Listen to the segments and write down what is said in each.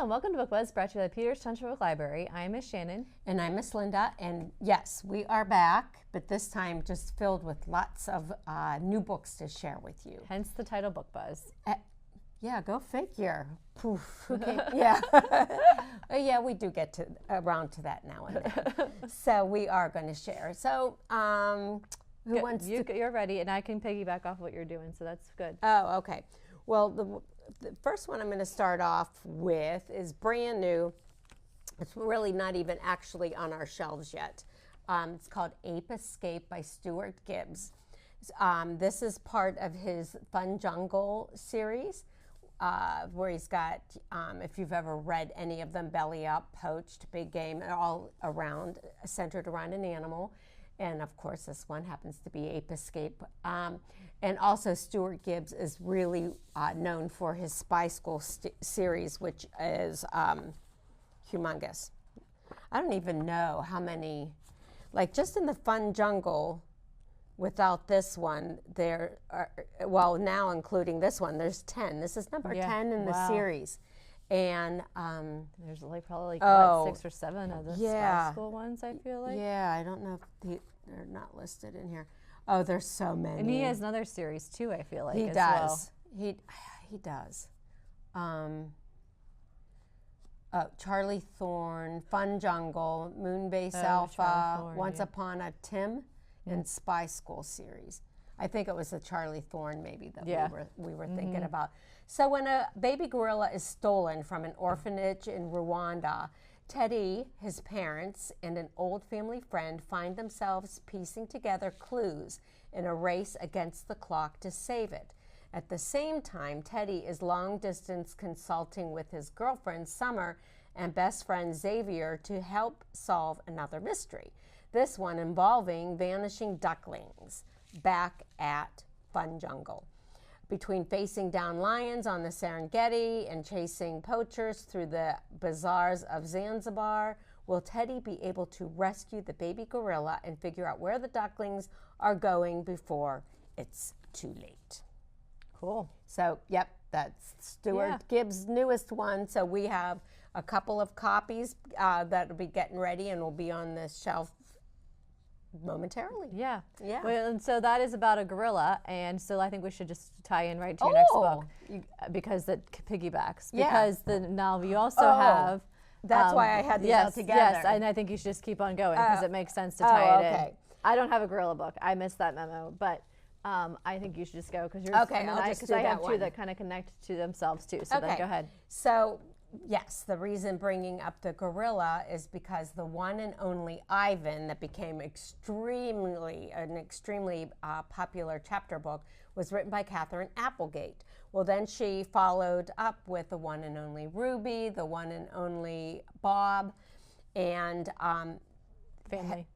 and welcome to Book Buzz, brought to you by Peters Township Public Library. I'm Miss Shannon. And I'm Miss Linda, and yes, we are back, but this time just filled with lots of new books to share with you. Hence the title Book Buzz. Yeah, go figure. Poof. Okay. Yeah. Yeah, we do get around to that now and then. So we are going to share. So who wants to? You're ready, and I can piggyback off what you're doing, so that's good. Oh, okay. Well, the first one I'm going to start off with is brand new. It's really not even actually on our shelves yet. It's called Ape Escape by Stuart Gibbs. This is part of his Fun Jungle series, where he's got, if you've ever read any of them, Belly Up, Poached, Big Game, all around, centered around an animal. And of course, this one happens to be Ape Escape. And also, Stuart Gibbs is really known for his Spy School series, which is humongous. I don't even know how many, like just in the Fun Jungle, without this one, there are, well, now including this one, there's 10. This is number 10 in the series. And there's probably what, 6 or 7 of the Spy School ones, I feel like. Yeah, I don't know if they're not listed in here. Oh, there's so many. And he has another series too, I feel like. He as does. Well. He does. Charlie Thorne, Fun Jungle, Moonbase Alpha, Thorne, Once Upon a Tim, and Spy School series. I think it was the Charlie Thorne maybe that we were thinking about. So when a baby gorilla is stolen from an orphanage in Rwanda, Teddy, his parents, and an old family friend find themselves piecing together clues in a race against the clock to save it. At the same time, Teddy is long distance consulting with his girlfriend Summer and best friend Xavier to help solve another mystery. This one involving vanishing ducklings back at Fun Jungle. Between facing down lions on the Serengeti and chasing poachers through the bazaars of Zanzibar, will Teddy be able to rescue the baby gorilla and figure out where the ducklings are going before it's too late? Cool. So, yep, that's Stuart Gibbs' newest one. So we have a couple of copies that will be getting ready and will be on the shelf momentarily. Yeah. Yeah. Well, and so that is about a gorilla, and so I think we should just tie in right to your next book because it piggybacks. Yeah. Because the novel you also have. That's why I had these all together. Yes, and I think you should just keep on going because it makes sense to tie it in. I don't have a gorilla book. I missed that memo, but I think you should just go because you're okay. I'll just do I have that two one. that kind of connect to themselves too. So then go ahead. So. Yes, the reason bringing up the gorilla is because the one and only Ivan that became an extremely popular chapter book was written by Catherine Applegate. Well, then she followed up with the one and only Ruby, the one and only Bob, and family.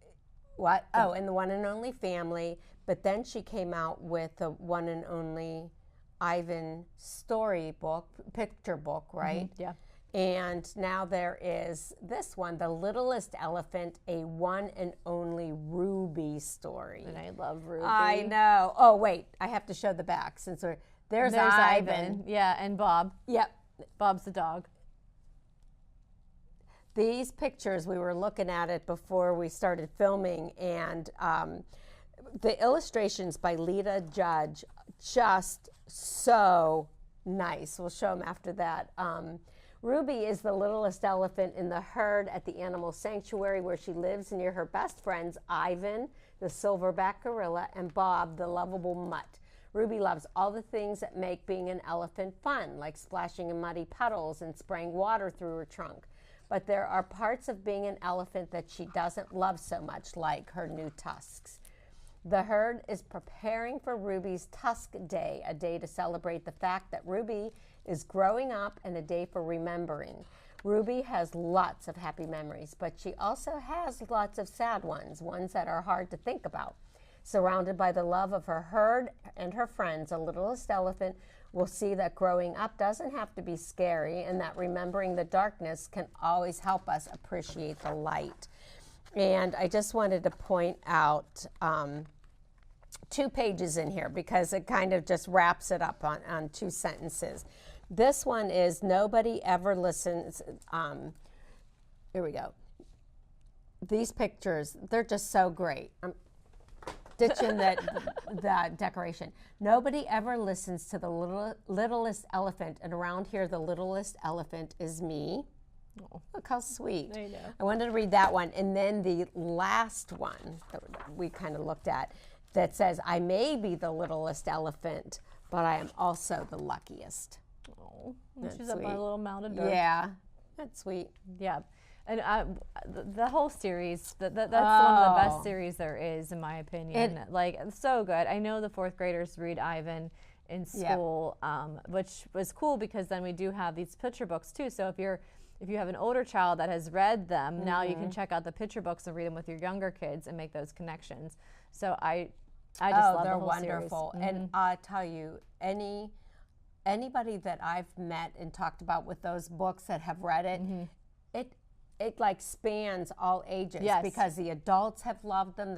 What? Oh, and the one and only family. But then she came out with the one and only Ivan story book, picture book, right? Yeah. And now there is this one, The Littlest Elephant, a one and only Ruby story. And I love Ruby. I know. Oh, wait, I have to show the back since there's Ivan. Yeah, and Bob. Yep. Bob's the dog. These pictures, we were looking at it before we started filming, and the illustrations by Lita Judge, just so nice. We'll show them after that. Ruby is the littlest elephant in the herd at the animal sanctuary where she lives near her best friends, Ivan, the silverback gorilla, and Bob, the lovable mutt. Ruby loves all the things that make being an elephant fun, like splashing in muddy puddles and spraying water through her trunk. But there are parts of being an elephant that she doesn't love so much, like her new tusks. The herd is preparing for Ruby's Tusk Day, a day to celebrate the fact that Ruby is growing up and a day for remembering. Ruby has lots of happy memories, but she also has lots of sad ones that are hard to think about. Surrounded by the love of her herd and her friends, the littlest elephant will see that growing up doesn't have to be scary and that remembering the darkness can always help us appreciate the light. And I just wanted to point out 2 pages in here because it kind of just wraps it up on 2 sentences. This one is Nobody Ever Listens. Here we go. These pictures, they're just so great. I'm ditching the decoration. Nobody ever listens to the littlest elephant, and around here, the littlest elephant is me. Oh, look how sweet. I know. I wanted to read that one. And then the last one that we kind of looked at that says, I may be the littlest elephant, but I am also the luckiest. Oh, she's up on a little mountain dirt. Yeah, that's sweet. Yeah. And the whole series, that's one of the best series there is, in my opinion. Like, so good. I know the 4th graders read Ivan in school, which was cool because then we do have these picture books too. So if you have an older child that has read them, now you can check out the picture books and read them with your younger kids and make those connections. So I just love the whole wonderful. series. And I tell you, anybody that I've met and talked about with those books that have read it, it like spans all ages because the adults have loved them.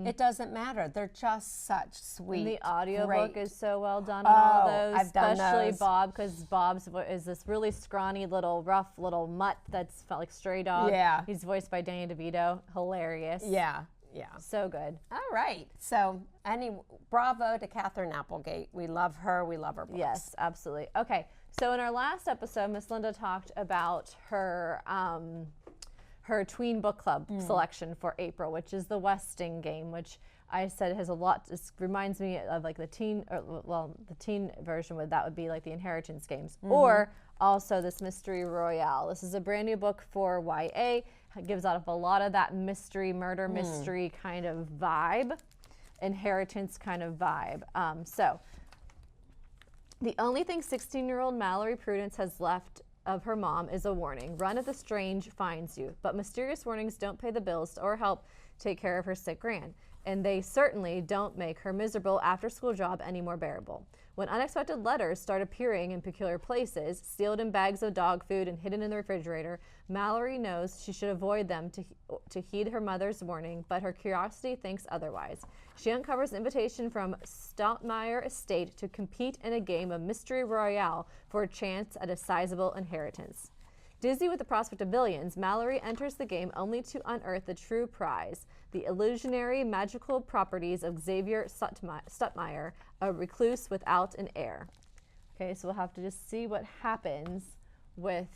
It doesn't matter. They're just such sweet. And the audiobook is so well done on all those. I've done especially those. Bob, because Bob's is this really scrawny little rough little mutt that's felt like stray dog. Yeah. He's voiced by Danny DeVito. Hilarious. Yeah. So good. All right. So bravo to Catherine Applegate. We love her. We love her books. Yes, absolutely. Okay. So in our last episode, Miss Linda talked about her her tween book club selection for April, which is the Westing game, which I said has a lot. This reminds me of like the teen, the teen version that would be like the Inheritance games, or also this Mystery Royale. This is a brand new book for YA. It gives out a lot of that mystery, murder mystery kind of vibe, Inheritance kind of vibe. So the only thing 16-year-old Mallory Prudence has left of her mom is a warning. Run if the strange finds you. But mysterious warnings don't pay the bills or help take care of her sick gran. And they certainly don't make her miserable after-school job any more bearable. When unexpected letters start appearing in peculiar places, sealed in bags of dog food and hidden in the refrigerator, Mallory knows she should avoid them to heed her mother's warning, but her curiosity thinks otherwise. She uncovers an invitation from Stoutmeyer Estate to compete in a game of Mystery Royale for a chance at a sizable inheritance. Dizzy with the prospect of billions, Mallory enters the game only to unearth the true prize, the illusionary magical properties of Xavier Stoutmeyer, a recluse without an heir. Okay, so we'll have to just see what happens with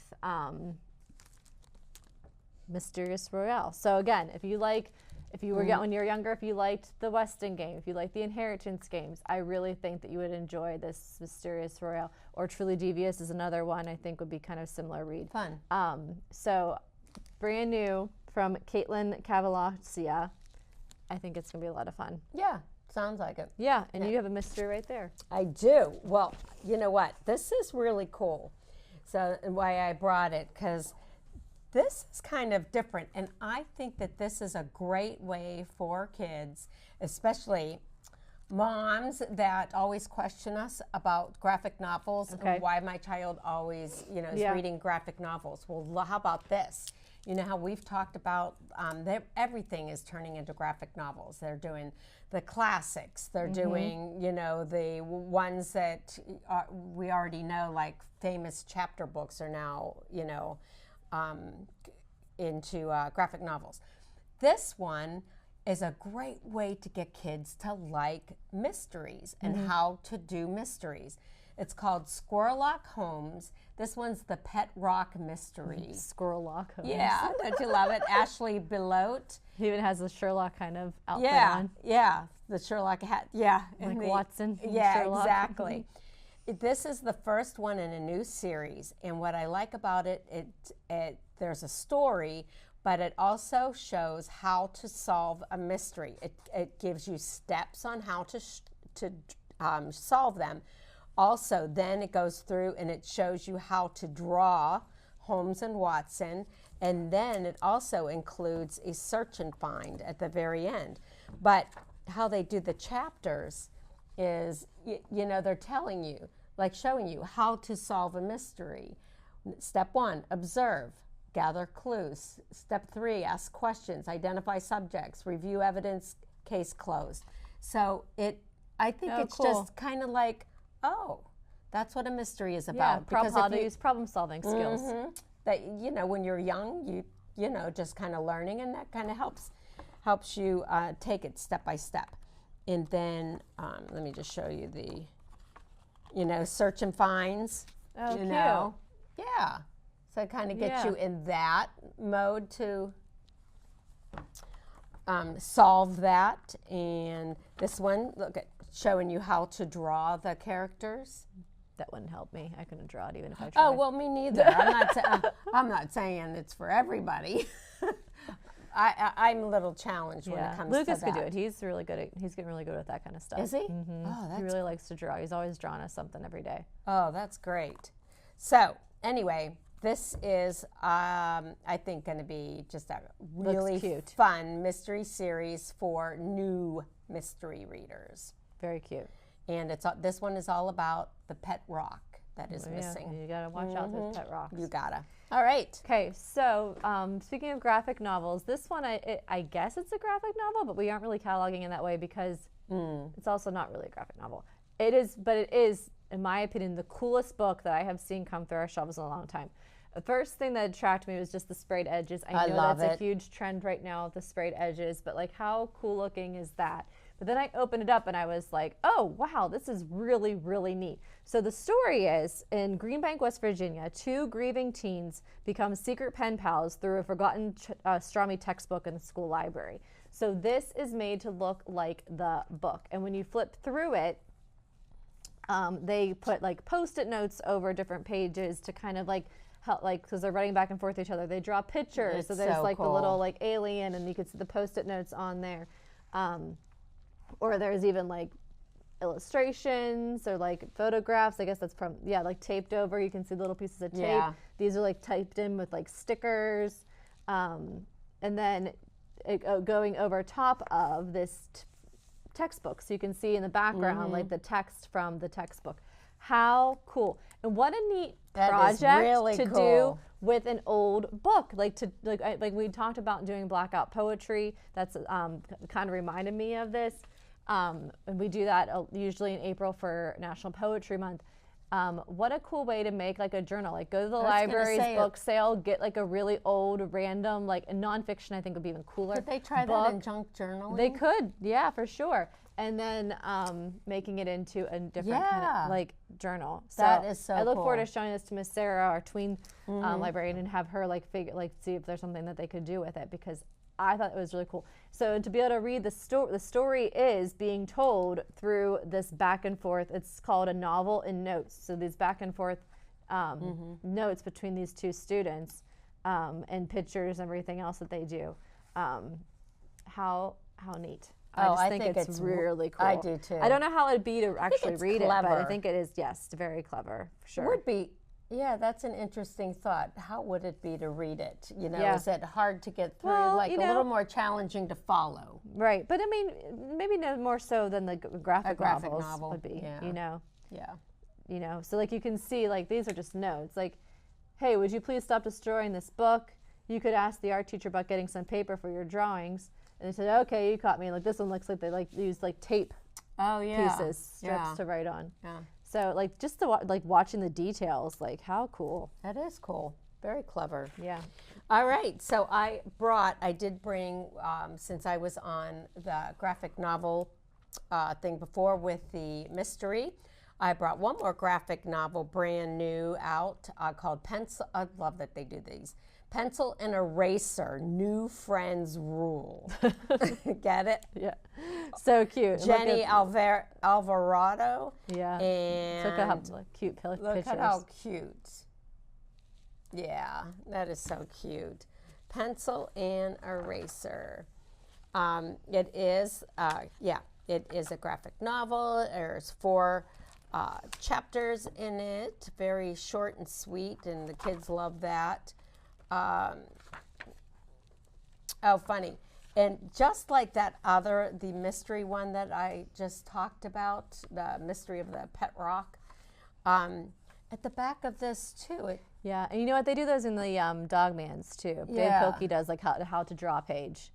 Mysterious Royale. So again, if you were when you were younger, if you liked the Westing game, if you liked the Inheritance games, I really think that you would enjoy this Mysterious Royale. Or Truly Devious is another one I think would be kind of similar read. Fun. So brand new from Caitlin Cavalacia. I think it's gonna be a lot of fun. Yeah, sounds like it. Yeah, and you have a mystery right there. I do. Well, you know what? This is really cool. So why I brought it, because this is kind of different, and I think that this is a great way for kids, especially moms that always question us about graphic novels and why my child always, is reading graphic novels. Well, how about this? You know how we've talked about everything is turning into graphic novels. They're doing the classics. They're doing, the ones that we already know, like famous chapter books are now, into graphic novels. This one is a great way to get kids to like mysteries and how to do mysteries. It's called Squirrellock Holmes. This one's the Pet Rock Mystery. Squirrellock Holmes. Yeah, don't you love it? Ashley Belote. He even has the Sherlock kind of outfit on. Yeah, the Sherlock hat. Yeah, like Watson. Yeah, Sherlock. Exactly. This is the first one in a new series, and what I like about it, there's a story, but it also shows how to solve a mystery. It gives you steps on how to solve them. Also, then it goes through and it shows you how to draw Holmes and Watson, and then it also includes a search and find at the very end. But how they do the chapters is, they're telling you, like showing you how to solve a mystery. Step 1, observe, gather clues. Step 3, ask questions, identify subjects, review evidence, case closed. So I think it's cool. just kind of like, oh, That's what a mystery is Yeah, about. how to use problem-solving skills. That, you know, when you're young, you know, just kind of learning, and that kind of helps you take it step by step. And then let me just show you the, you know, search and finds. Oh, you cute. know, yeah. So it kind of gets Yeah. you in that mode to solve that. And this one, look at showing you how to draw the characters. That wouldn't help me. I couldn't draw it even if I tried. Oh, well, me neither. I'm not saying it's for everybody. I'm a little challenged when it comes Lucas to that. could do it. He's really good at. He's getting really good at that kind of stuff. Is he? Mm-hmm. Oh, that's he really likes to draw. He's always drawing us something every day. Oh, that's great. So anyway, this is, I think, going to be just a really cute. fun mystery series for new mystery readers. Very cute. And this one is all about the pet rock that is missing. You gotta watch out those pet rocks. You gotta. All right. Okay, so speaking of graphic novels, this one I guess it's a graphic novel, but we aren't really cataloging in that way because it's also not really a graphic novel. It is, but it is, in my opinion, the coolest book that I have seen come through our shelves in a long time. The first thing that attracted me was just the sprayed edges. I know love that's it. a huge trend right now with the sprayed edges, but like how cool looking is that? But then I opened it up and I was like, oh, wow, this is really, really neat. So the story is, in Greenbank, West Virginia, 2 grieving teens become secret pen pals through a forgotten astronomy textbook in the school library. So this is made to look like the book. And when you flip through it, they put like Post-it notes over different pages to kind of like help, like, because they're writing back and forth to each other. They draw pictures. So there's like the little like alien, and you can see the Post-it notes on there. Or there's even like illustrations or like photographs. I guess that's from, like taped over. You can see little pieces of tape. Yeah. These are like typed in with like stickers. And then going over top of this textbook. So you can see in the background like the text from the textbook. How cool. And what a neat project really to cool. do with an old book, like we talked about doing blackout poetry. That's kind of reminded me of this. And we do that usually in April for National Poetry Month. What a cool way to make like a journal. Like go to the library's book sale, get like a really old random, like nonfiction I think would be even cooler. Could they try that in junk journaling? They could, yeah, for sure. And then making it into a different kind of like journal. So that is so I look forward cool. to showing this to Miss Sarah, our tween librarian, and have her like see if there's something that they could do with it, because I thought it was really cool. So to be able to read the story is being told through this back and forth. It's called a novel in notes. So these back and forth notes between these 2 students and pictures and everything else that they do. How neat. I just think it's really cool. I do too. I don't know how it'd be to actually read clever. it, but I think it is, yes, very clever, for sure. Would be. Yeah, that's an interesting thought. How would it be to read it? You know, Yeah. is it hard to get through? Well, like you a know, little more challenging to follow. Right, but I mean, maybe no more so than the graphic novels novel, would be, yeah. you know? Yeah. You know, so like you can see, like these are just notes. Like, hey, would you please stop destroying this book? You could ask the art teacher about getting some paper for your drawings. And they said, okay, you caught me. Like this one looks like they like used like tape pieces, strips to write on. Yeah. So like just like watching the details, like how cool. That is cool. Very clever. Yeah. All right. So I did bring, since I was on the graphic novel thing before with the mystery, I brought one more graphic novel brand new out called Pencil. I love that they do these. Pencil and Eraser, New Friends Rule. Get it? Yeah. So cute. Jenny Alvarado. Yeah. And Look at how cute pictures. look at how cute. Yeah, that is so cute. Pencil and Eraser. It is a graphic novel. There's 4 chapters in it. Very short and sweet, and the kids love that. Funny. And just like that the mystery one that I just talked about, the mystery of the pet rock, at the back of this too. Yeah, and you know what? They do those in the Dogmans too. Dave Pilkey does like how to draw a page,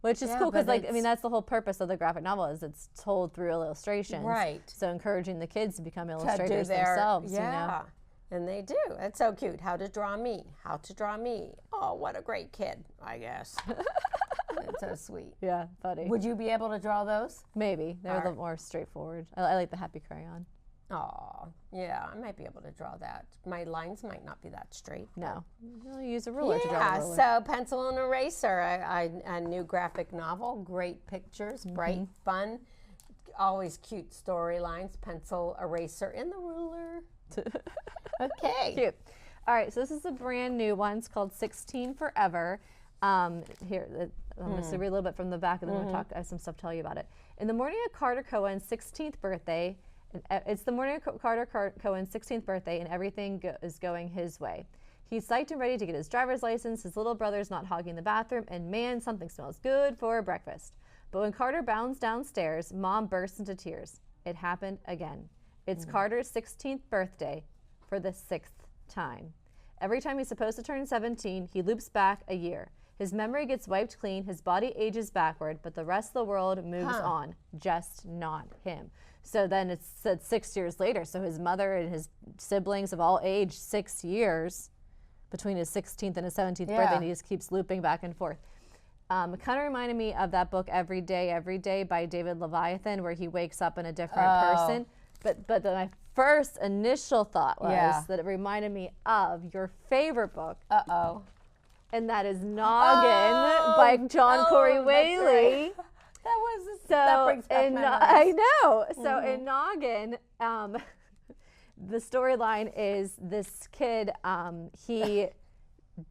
Which is cool because, like, I mean, that's the whole purpose of the graphic novel is it's told through illustrations. Right. So encouraging the kids to become illustrators themselves, you know. And they do. It's so cute. How to draw me. How to draw me. Oh, what a great kid, I guess. It's so sweet. Yeah, funny. Would you be able to draw those? Maybe. They're a little more straightforward. I like the happy crayon. Oh, yeah, I might be able to draw that. My lines might not be that straight. No. You'll use a ruler to draw the ruler. So Pencil and Eraser, a new graphic novel, great pictures, bright, fun, always cute storylines, pencil, eraser, and the ruler. Okay. Cute. All right, so this is a brand new one. It's called 16 Forever. Here, I'm going to read a little bit from the back, and then I have some stuff to tell you about it. In the morning of Carter Cohen's 16th birthday, it's the morning of Carter Cohen's 16th birthday, and everything is going his way. He's psyched and ready to get his driver's license. His little brother's not hogging the bathroom, and man, something smells good for breakfast. But when Carter bounds downstairs, Mom bursts into tears. It happened again. It's Carter's 16th birthday for the 6th time. Every time he's supposed to turn 17, he loops back a year. His memory gets wiped clean, his body ages backward, but the rest of the world moves on, just not him. So then it's said 6 years later, so his mother and his siblings have all aged 6 years between his 16th and his 17th birthday, and he just keeps looping back and forth. It kind of reminded me of that book Every Day by David Leviathan, where he wakes up in a different person. But my first initial thought was that it reminded me of your favorite book. And that is Noggin by John Corey Whaley. That brings back memories. I know. So in Noggin, the storyline is this kid, he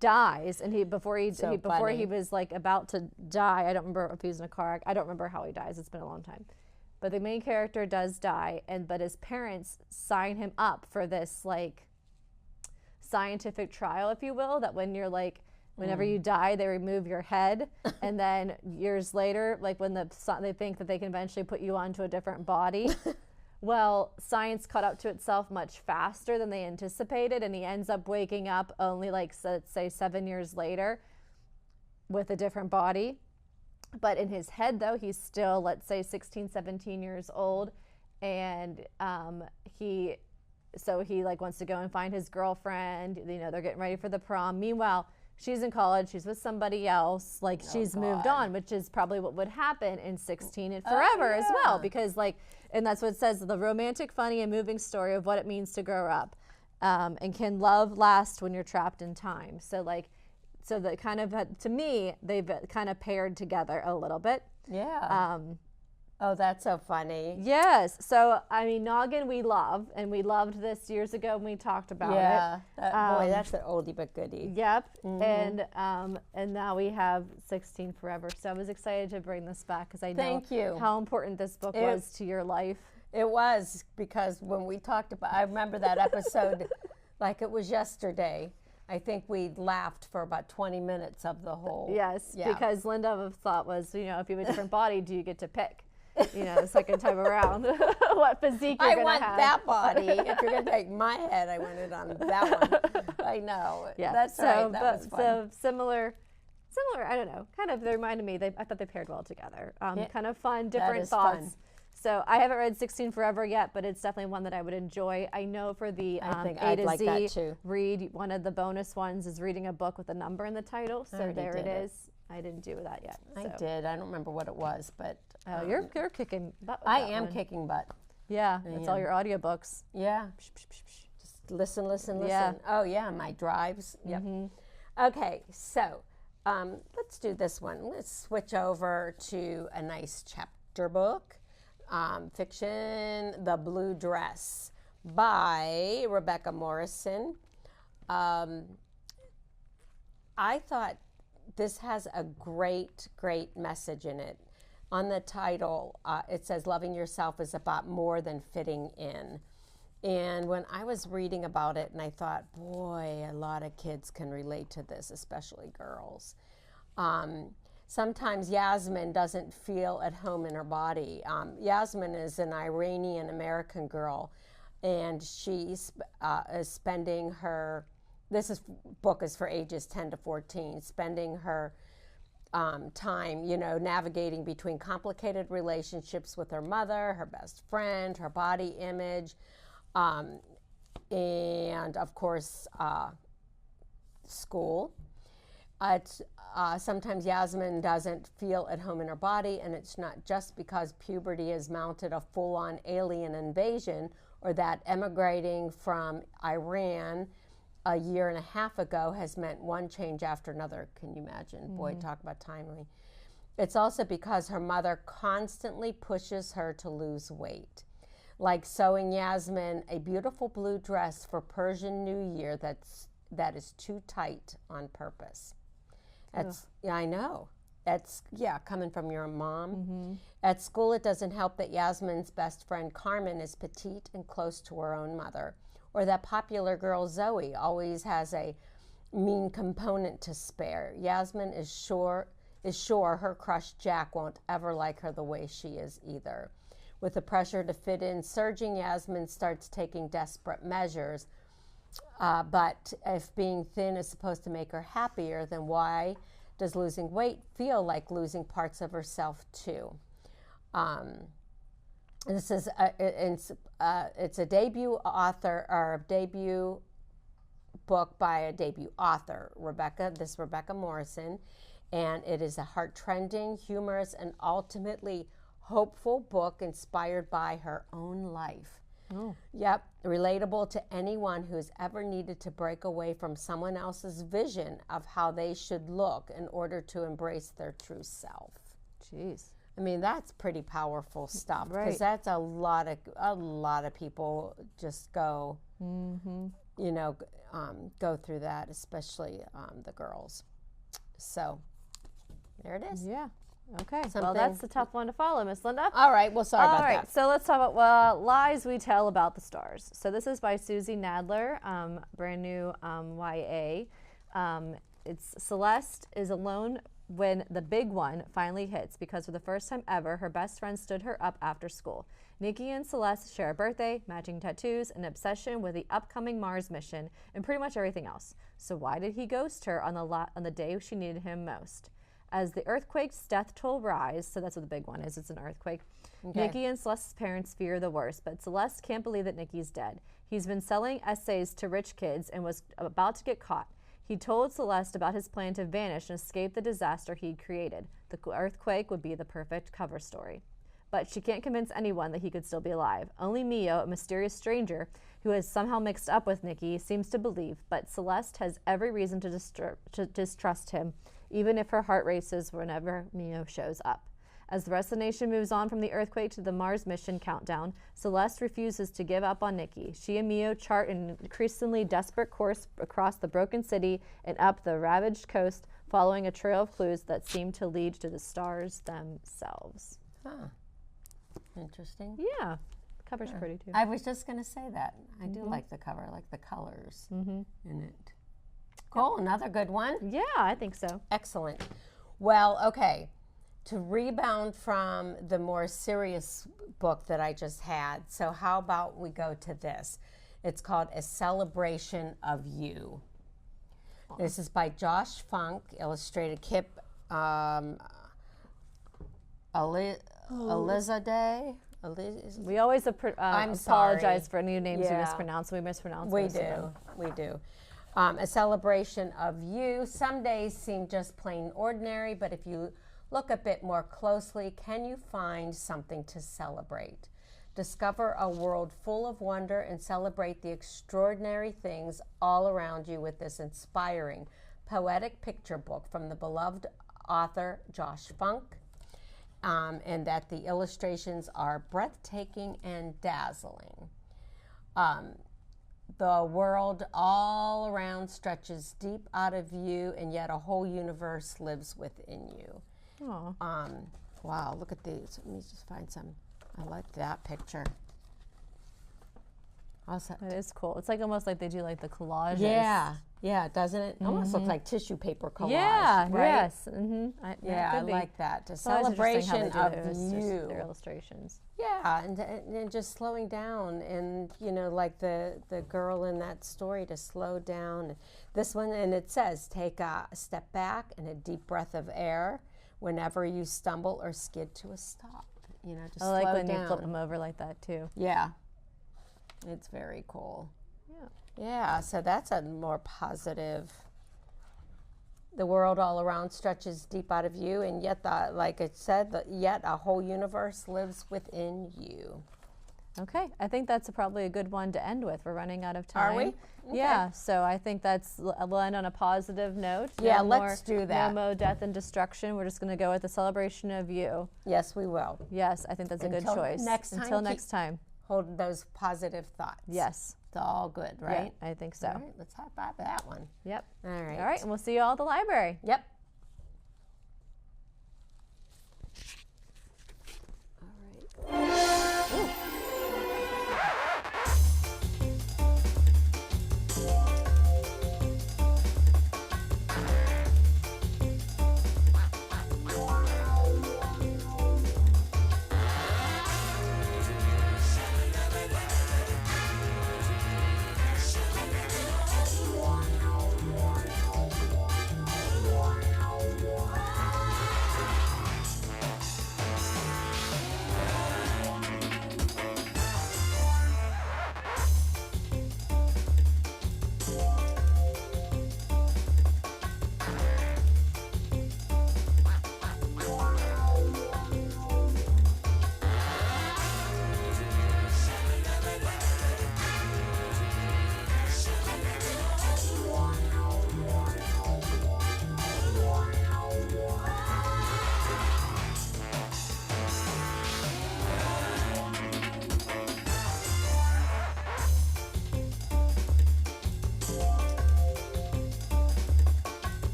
dies, and before he was like about to die, I don't remember if he was in a car. I don't remember how he dies. It's been a long time. But the main character does die, but his parents sign him up for this like scientific trial, if you will, that when you're like, whenever you die, they remove your head, and then years later, like when they think that they can eventually put you onto a different body, well, science caught up to itself much faster than they anticipated, and he ends up waking up only like, let's say 7 years later with a different body. But in his head, though, he's still, let's say, 16, 17 years old, and he like wants to go and find his girlfriend. You know, they're getting ready for the prom. Meanwhile, she's in college. She's with somebody else. Like, she's moved on, which is probably what would happen in 16 and Forever as well. Because, like, and that's what it says, the romantic, funny, and moving story of what it means to grow up. And can love last when you're trapped in time? So, like, so that kind of, to me, they've kind of paired together a little bit. Yeah. Oh, that's so funny. Yes. So, I mean, Noggin we love, and we loved this years ago when we talked about it. Yeah. Boy, that's an oldie but goodie. Yep. And now we have 16 Forever. So I was excited to bring this back because I know how important this book was to your life. It was, because when we talked about, I remember that episode like it was yesterday. I think we laughed for about 20 minutes of the whole. Yes, because Linda's thought was, you know, if you have a different body, do you get to pick? You know, the second time around, what physique you're going to have. I want that body. If you're going to take my head, I want it on that one. I know. Yeah, that's right. That was fun. So similar, I don't know, kind of, they reminded me, I thought they paired well together. Kind of fun, different thoughts. Fun. So I haven't read 16 Forever yet, but it's definitely one that I would enjoy. I know for the A to Z read, one of the bonus ones is reading a book with a number in the title. So there it is. I didn't do that yet. I did. I don't remember what it was, but you're kicking butt. I am kicking butt. Yeah, it's all your audiobooks. Yeah. Just listen. Yeah. Oh yeah, my drives. Yep. Okay, so let's do this one. Let's switch over to a nice chapter book. Fiction, The Blue Dress by Rebecca Morrison. I thought this has a great message in it. On the title, it says, loving yourself is about more than fitting in. And when I was reading about it, and I thought, boy, a lot of kids can relate to this, especially girls. Sometimes Yasmin doesn't feel at home in her body. Yasmin is an Iranian-American girl, and she's is spending her, book is for ages 10 to 14, spending her time, navigating between complicated relationships with her mother, her best friend, her body image, and of course, school. Sometimes Yasmin doesn't feel at home in her body, and it's not just because puberty has mounted a full-on alien invasion, or that emigrating from Iran a year and a half ago has meant one change after another. Can you imagine? Boy, talk about timely. It's also because her mother constantly pushes her to lose weight, like sewing Yasmin a beautiful blue dress for Persian New Year that is too tight on purpose. Yeah, I know. That's, coming from your mom. At school, it doesn't help that Yasmin's best friend Carmen is petite and close to her own mother, or that popular girl Zoe always has a mean component to spare. Yasmin is sure her crush Jack won't ever like her the way she is either. With the pressure to fit in surging, Yasmin starts taking desperate measures. But if being thin is supposed to make her happier, then why does losing weight feel like losing parts of herself too? This is it's a debut author, or a debut book by a debut author, Rebecca Morrison, and it is a heart-trending, humorous, and ultimately hopeful book inspired by her own life. Oh. Yep, relatable to anyone who's ever needed to break away from someone else's vision of how they should look in order to embrace their true self. Jeez. I mean, that's pretty powerful stuff, because Right. that's a lot of people just go, go through that, especially the girls. So there it is. Yeah. Okay. Well, that's a tough one to follow, Miss Linda. All right. Well, sorry about that. So let's talk about Lies We Tell About the Stars. So this is by Susie Nadler, brand new YA. It's Celeste is alone when the big one finally hits, because for the first time ever, her best friend stood her up after school. Nikki and Celeste share a birthday, matching tattoos, an obsession with the upcoming Mars mission, and pretty much everything else. So why did he ghost her on the day she needed him most? As the earthquake's death toll rise, so that's what the big one is, it's an earthquake, okay. Nikki and Celeste's parents fear the worst, but Celeste can't believe that Nikki's dead. He's been selling essays to rich kids and was about to get caught. He told Celeste about his plan to vanish and escape the disaster he'd created. The earthquake would be the perfect cover story. But she can't convince anyone that he could still be alive. Only Mio, a mysterious stranger who has somehow mixed up with Nikki, seems to believe, but Celeste has every reason to distrust him, even if her heart races whenever Mio shows up. As the rest of the nation moves on from the earthquake to the Mars mission countdown, Celeste refuses to give up on Nikki. She and Mio chart an increasingly desperate course across the broken city and up the ravaged coast, following a trail of clues that seem to lead to the stars themselves. Huh. Interesting. Yeah. The cover's pretty too. I was just going to say that. I do like the cover. I like the colors in it. Cool. Another good one. Yeah, I think so. Excellent. Well, okay. To rebound from the more serious book that I just had, so how about we go to this? It's called A Celebration of You. This is by Josh Funk, illustrated Kip Elizadeh. We always apologize for new names we mispronounce. We mispronounce We do. A Celebration of You. Some days seem just plain ordinary, but if you look a bit more closely, can you find something to celebrate? Discover a world full of wonder and celebrate the extraordinary things all around you with this inspiring, poetic picture book from the beloved author Josh Funk, and that the illustrations are breathtaking and dazzling. The world all around stretches deep out of you, and yet a whole universe lives within you. Wow, look at these. Let me just find some. I like that picture. It is cool. It's like almost like they do like the collages. Yeah, Yeah, doesn't it? Almost looks like tissue paper collage. Yeah, right? yes. Yeah, I like that. A It's always interesting celebration how of they do you. their illustrations. Yeah, and just slowing down, and like the girl in that story, to slow down. This one, and it says, take a step back and a deep breath of air whenever you stumble or skid to a stop. Just I like slow when down. you flip them over like that too. Yeah, it's very cool. Yeah, so that's a more positive. The world all around stretches deep out of you, and yet, like it said, yet a whole universe lives within you. Okay, I think that's probably a good one to end with. We're running out of time. Are we? Okay. Yeah, so I think we'll end on a positive note. Yeah, No let's do No that. more death and destruction. We're just going to go with the celebration of you. Yes, we will. Yes, I think that's a good choice. Until next time. Hold those positive thoughts. Yes. It's all good, right? Yeah, I think so. All right, let's high five that one. Yep. All right. All right, and we'll see you all at the library. Yep.